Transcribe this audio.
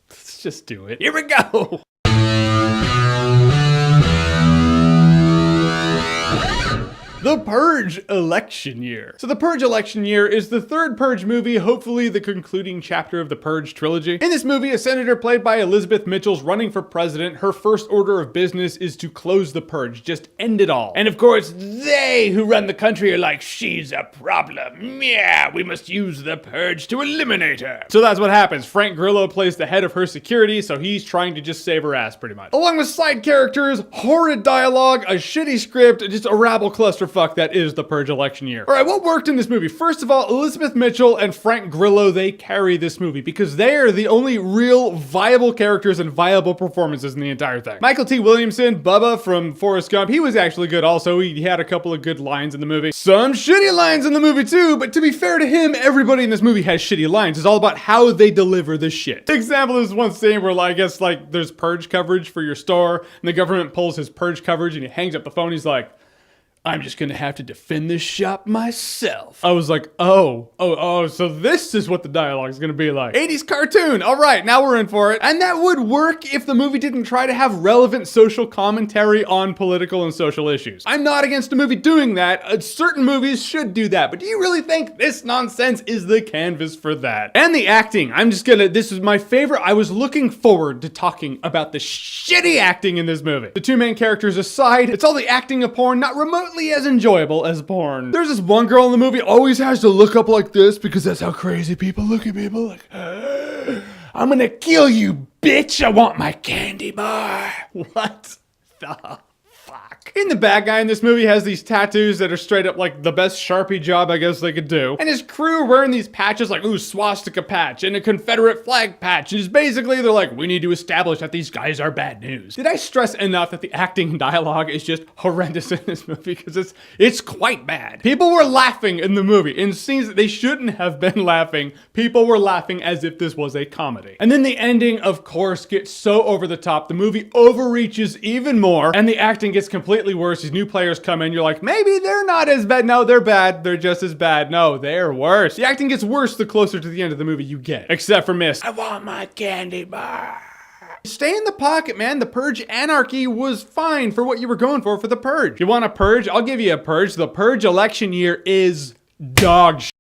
Let's just do it. Here we go. The Purge election year. So the Purge election year is the third Purge movie, hopefully the concluding chapter of the Purge trilogy. In this movie, a senator played by Elizabeth Mitchell's running for president. Her first order of business is to close the Purge, just end it all. And of course, they who run the country are like, she's a problem. Yeah, we must use the Purge to eliminate her. So that's what happens. Frank Grillo plays the head of her security, so he's trying to just save her ass pretty much. Along with side characters, horrid dialogue, a shitty script, just a rabble clusterfuck that is the Purge election year. All right, what worked in this movie? First of all, Elizabeth Mitchell and Frank Grillo, they carry this movie because they are the only real viable characters and viable performances in the entire thing. Mykelti Williamson, Bubba from Forrest Gump, he was actually good also. He had a couple of good lines in the movie. Some shitty lines in the movie too, but to be fair to him, everybody in this movie has shitty lines. It's all about how they deliver the shit. Example is one scene where I guess there's Purge coverage for your store and the government pulls his Purge coverage and he hangs up the phone. He's like, I'm just gonna have to defend this shop myself. I was like, oh, so this is what the dialogue is gonna be like. 80s cartoon, all right, now we're in for it. And that would work if the movie didn't try to have relevant social commentary on political and social issues. I'm not against a movie doing that. Certain movies should do that, but do you really think this nonsense is the canvas for that? And the acting, this is my favorite. I was looking forward to talking about the shitty acting in this movie. The two main characters aside, it's all the acting of porn, not remotely as enjoyable as porn. There's this one girl in the movie always has to look up like this because that's how crazy people look at people, like, I'm gonna kill you, bitch. I want my candy bar. What the fuck? And the bad guy in this movie has these tattoos that are straight up like the best Sharpie job I guess they could do. And his crew are wearing these patches like, ooh, swastika patch and a Confederate flag patch. And it's basically, they're like, we need to establish that these guys are bad news. Did I stress enough that the acting and dialogue is just horrendous in this movie? Because it's quite bad. People were laughing in the movie. In scenes that they shouldn't have been laughing, people were laughing as if this was a comedy. And then the ending, of course, gets so over the top. The movie overreaches even more and the acting gets completely worse. These new players come in, you're like, maybe they're not as bad. No, they're bad. They're just as bad. No, they're worse. The acting gets worse the closer to the end of the movie you get. Except for Miss, I want my candy bar. Stay in the pocket, man. The Purge anarchy was fine for what you were going for the Purge. You want a Purge? I'll give you a Purge. The Purge election year is dog shit.